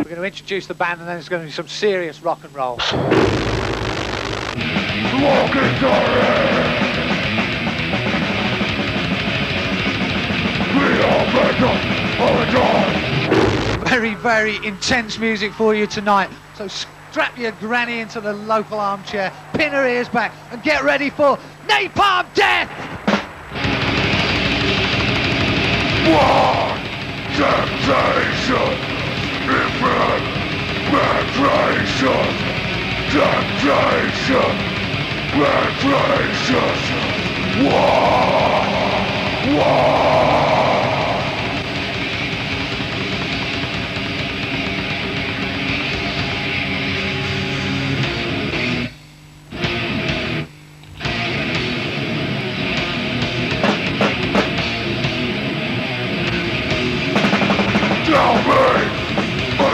We're going to introduce the band and then there's going to be some serious rock and roll. Very, very intense music for you tonight. So strap your granny into the local armchair, pin her ears back, and get ready for Napalm Death! One temptation, different vibration, temptation, vibration, one.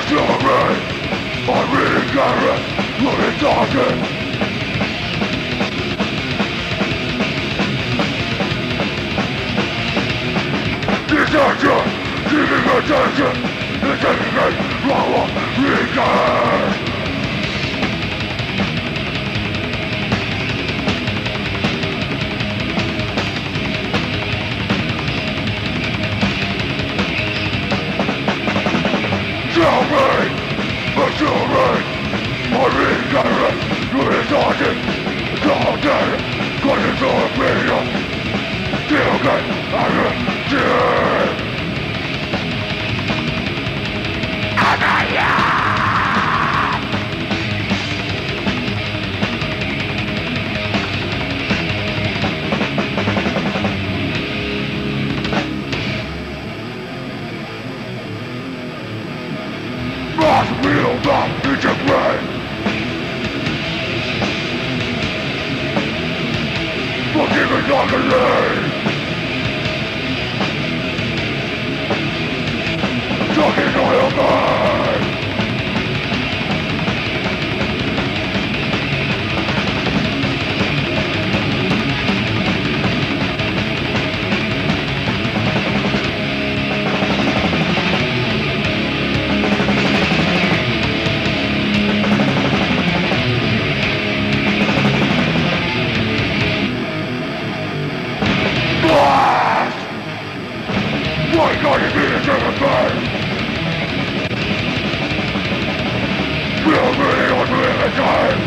Tell me, I really got it, what it's talking. Detention, seeking attention, intentionally, raw, regard. Tell me, I really got it, you're exhausted, it's all dead, cause it's all opinion, still get dead. Must build up into brain. Forgive it like a lane. Talking on your mind. Why can't you be a different man? We'll really want to live a time.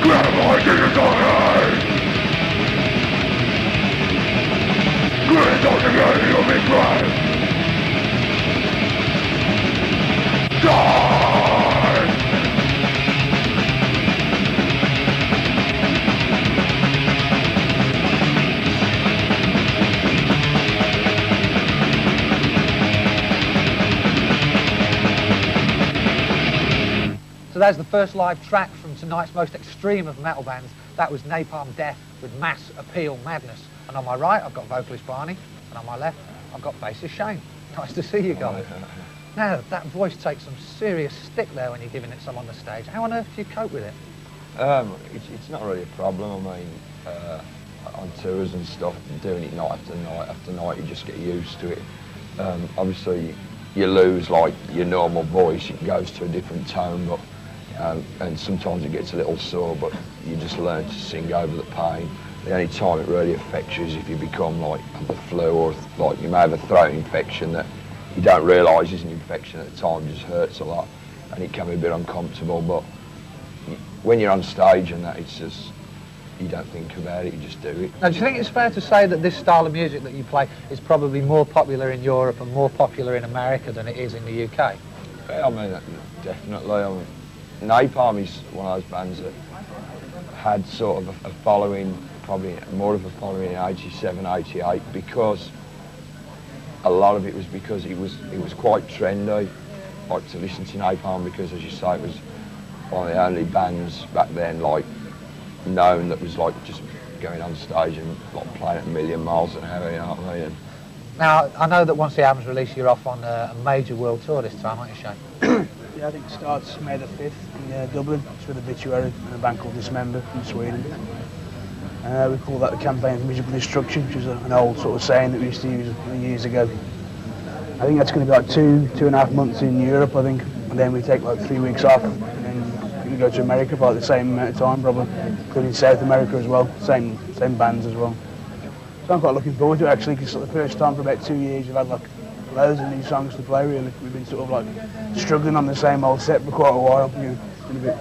Grab my fingers on high. Good don't again, you'll be crying. Die! So there's the first live track from tonight's most extreme of metal bands. That was Napalm Death with Mass Appeal Madness. And on my right, I've got vocalist Barney, and on my left, I've got bassist Shane. Nice to see you guys. Now, that voice takes some serious stick there when you're giving it some on the stage. How on earth do you cope with it? It's not really a problem. I mean, on tours and stuff, doing it night after night, you just get used to it. Obviously, you lose like your normal voice, it goes to a different tone, but and sometimes it gets a little sore, but you just learn to sing over the pain. The only time it really affects you is if you become like have the flu, or like you may have a throat infection that you don't realise is an infection at the time, just hurts a lot, and it can be a bit uncomfortable. But when you're on stage and that, it's just, you don't think about it, you just do it. Now, do you think it's fair to say that this style of music that you play is probably more popular in Europe and more popular in America than it is in the UK? Yeah, I mean, definitely. I mean, Napalm is one of those bands that had sort of a following, probably more of a following in 87, 88, because a lot of it was because it was quite trendy, like to listen to Napalm, because as you say, it was one of the only bands back then like known that was like just going on stage and like playing at a million miles an hour, you know what I mean? Now, I know that once the album's released, you're off on a major world tour this time, aren't you, Shane? Yeah, I think it starts May the 5th in Dublin. It's with Obituary and a band called Dismember from Sweden. We call that the Campaign for Musical Destruction, which is an old sort of saying that we used to use years ago. I think that's going to be like 2.5 months in Europe, I think, and then we take like 3 weeks off, and then we go to America for like the same amount of time, probably, including South America as well, same bands as well. So I'm quite looking forward to it actually, because for the first time for about 2 years we've had like loads of new songs to play really. We've been sort of like struggling on the same old set for quite a while. You know, it's been a bit.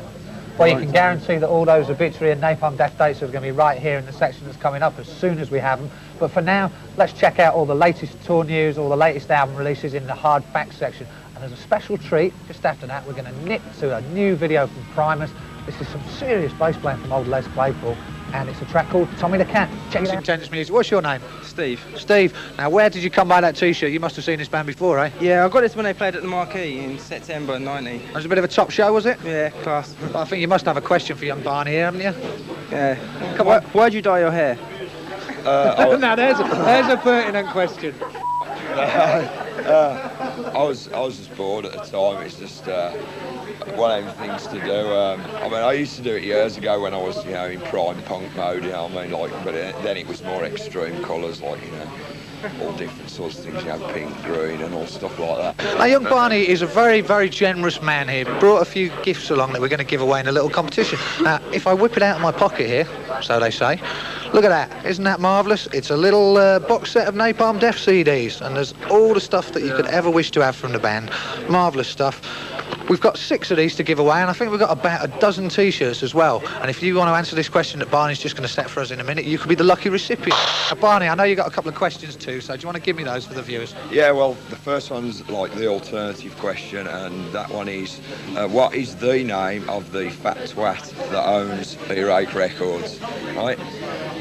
Well, you can guarantee that all those Obituary and Napalm Death dates are going to be right here in the section that's coming up as soon as we have them. But for now, let's check out all the latest tour news, all the latest album releases in the hard facts section. And as a special treat, just after that, we're going to nip to a new video from Primus. This is some serious bass playing from old Les Claypool, and it's a track called Tommy the Cat. Check it out. Intense Music. What's your name? Steve. Steve. Now, where did you come by that T-shirt? You must have seen this band before, eh? Yeah, I got this when they played at the Marquee in September '90. It was a bit of a top show, was it? Yeah, class. I think you must have a question for young Barney here, haven't you? Yeah. Come on. Why'd you dye your hair? Now, there's a pertinent question. I was just bored at the time. It's just one of them things to do. I mean, I used to do it years ago when I was, you know, in prime punk mode. You know what I mean? Like, but then it was more extreme colours, like, you know, all different sorts of things. You know, pink, green, and all stuff like that. Now, young Barney is a very, very generous man here. Brought a few gifts along that we're going to give away in a little competition. Now, if I whip it out of my pocket here, so they say, look at that. Isn't that marvellous? It's a little box set of Napalm Death CDs, and there's all the stuff that you could ever wish to have from the band. Marvellous stuff. We've got 6 of these to give away, and I think we've got about a dozen T-shirts as well. And if you want to answer this question that Barney's just going to set for us in a minute, you could be the lucky recipient. Now, Barney, I know you've got a couple of questions too, so do you want to give me those for the viewers? Yeah, well, the first one's like the alternative question, and that one is, what is the name of the fat twat that owns Earache Records, right?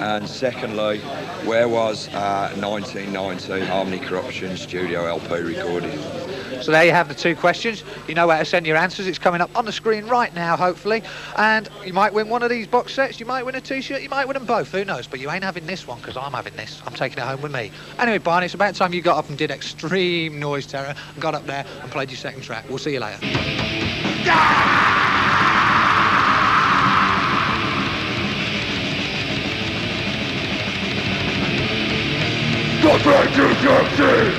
And secondly, where was 1990 Harmony Corruption studio LP recorded? So there you have the 2 questions. You know where to send your answers. It's coming up on the screen right now, hopefully. And you might win one of these box sets, you might win a T-shirt, you might win them both, who knows? But you ain't having this one, because I'm having this. I'm taking it home with me. Anyway, Barney, it's about time you got up and did extreme noise terror, and got up there and played your second track. We'll see you later. The break to succeed.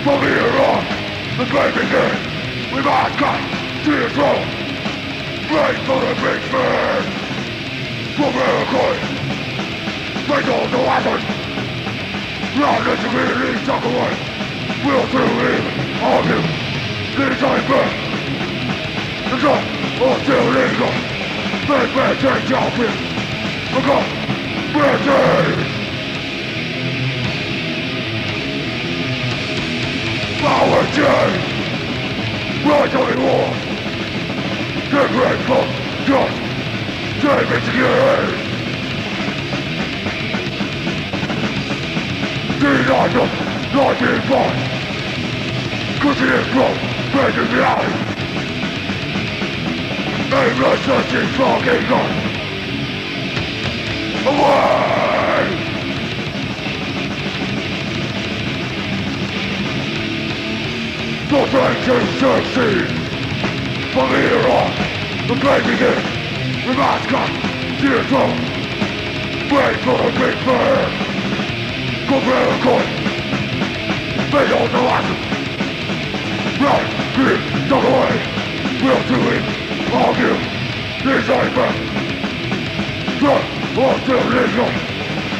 From here on, the game begins. We must cut to your throat. Break for the big man. From here, break all the weapons. Not let the release talk away. We'll do it, all you. This time back. The gun, all still legal. Big man, take your pick. The gun, British. Power chain! Right on the wall! Get grateful! Just take it together! Denied them! Not being fun! Cushion is broke! Breaking reality! Aimless searching fucking gun! Away! The break to succeed. From here on, the game begins. We must come to your throat. Wait for the big man. Compare the coin. Pay all the losses. Right, here, talk away. We'll do it. All you. This ain't back. Drug, all still legal.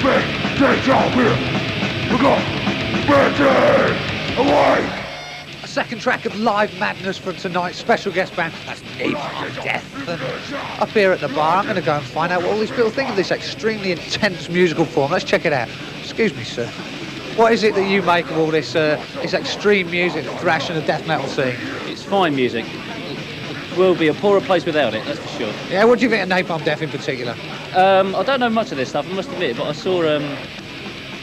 Big, take out here. We go. British, away. Second track of live madness from tonight's special guest band. That's Napalm Death. And up here at the bar, I'm going to go and find out what all these people think of this extremely intense musical form. Let's check it out. Excuse me, sir. What is it that you make of all this this extreme music, the thrash and the death metal scene? It's fine music. It will be a poorer place without it, that's for sure. Yeah, what do you think of Napalm Death in particular? I don't know much of this stuff, I must admit, but I saw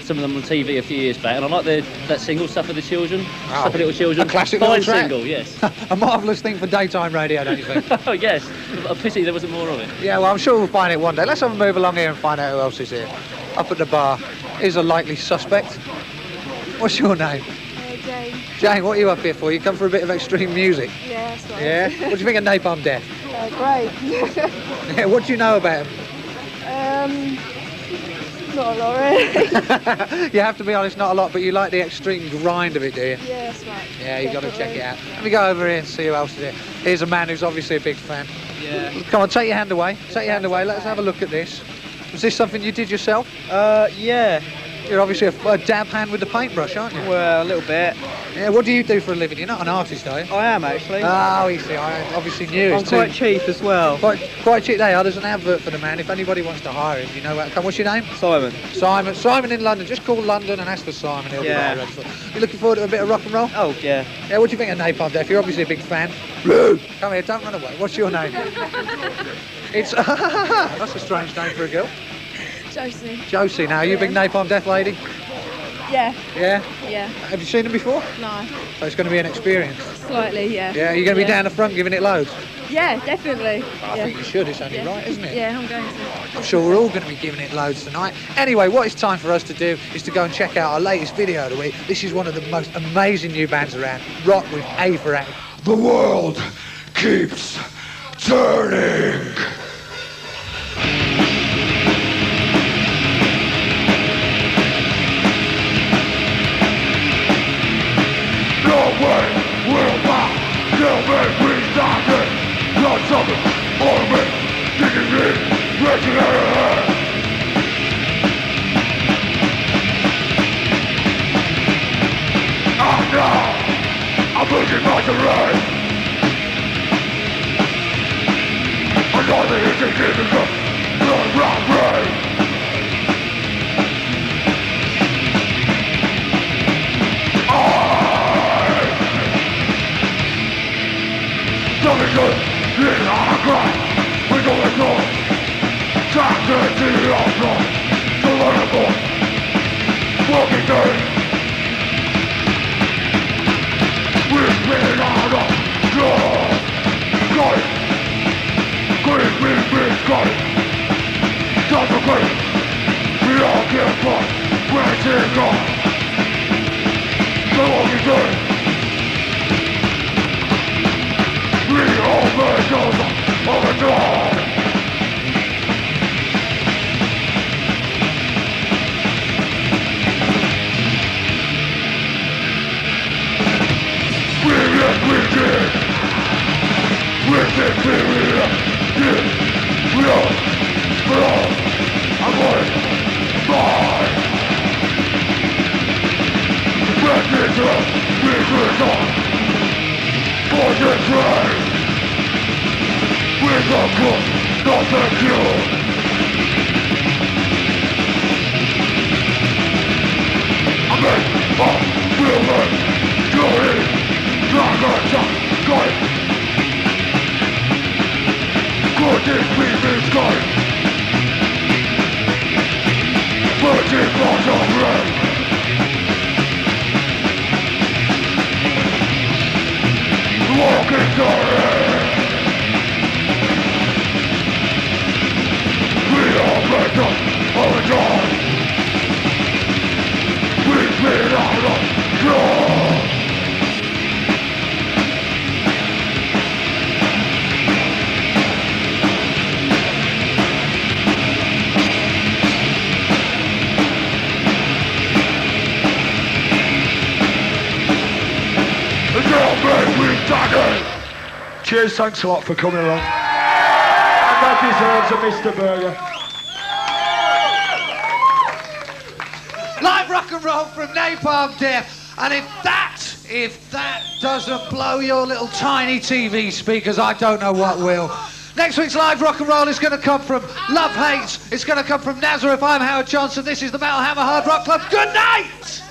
some of them on TV a few years back, and I like that single, Suffer the Children, Suffer Little Children. A classic fine little track. single, yes. A marvellous thing for daytime radio, don't you think? Oh yes, a pity there wasn't more of it. Yeah, well, I'm sure we'll find it one day. Let's have a move along here and find out who else is here. Up at the bar is a likely suspect. What's your name? Jane. Jane, what are you up here for? You come for a bit of extreme music? Yeah, that's right. Yeah? What do you think of Napalm Death? Great. Yeah, what do you know about him? Not a lot, really. You have to be honest, not a lot, but you like the extreme grind of it, do you? Yeah, that's right. Yeah, you've got to check it out. Let me go over here and see who else is here. Here's a man who's obviously a big fan. Yeah. Come on, take your hand away. Take your hand away. Let's have a look at this. Was this something you did yourself? Yeah. You're obviously a dab hand with the paintbrush, aren't you? Well, a little bit. Yeah, what do you do for a living? You're not an artist, are you? I am actually. Oh, you see, I obviously knew. I'm quite cheap as well. Quite cheap. They are. There's an advert for the man. If anybody wants to hire him, you know where to come. What's your name? Simon. Simon in London. Just call London and ask for Simon. He'll Yeah. be ready for it. You looking forward to a bit of rock and roll? Oh yeah. Yeah, what do you think of Napalm Death? You're obviously a big fan. Come here, don't run away. What's your name? It's that's a strange name for a girl. Josie. Josie. Now, are you a big Napalm Death lady? Yeah. Yeah. Yeah. Have you seen them before? No. So it's going to be an experience. Slightly, yeah. Yeah. You're going to be down the front giving it loads. Yeah, definitely. I think you should. It's only right, isn't it? Yeah, I'm going to. I'm sure we're all going to be giving it loads tonight. Anyway, what it's time for us to do is to go and check out our latest video of the week. This is one of the most amazing new bands around. Rock with A for A. The world keeps turning. No way will back till we start it. Not something or me, digging in, breaking out of hand. And now, I'm looking back to rain. Another is giving up the rock rain. Something good in our crack. We're going on. Time to see the outside. To learn more. Walking dirty. We're spinning out of joy. Got it. Green, got it. Time for great. We all get fun. We're seeing on. The walking dirty. We overdose overdone. We did. We're superior. We are. I'm going. Bye. Back into it. For the train. With a cook, not the cure. I'm in, we'll learn. You're in, driver, got it. Good is we've got it. Virgin lots of rain. Walking dirty. We all break up all the time. We've been out of control. It's all been we've done it. Cheers, thanks a lot for coming along. And that deserves a Mr. Burger. Live rock and roll from Napalm Death. And if that doesn't blow your little tiny TV speakers, I don't know what will. Next week's live rock and roll is going to come from Love Hates. It's going to come from Nazareth. I'm Howard Johnson. This is the Metal Hammer Hard Rock Club. Good night!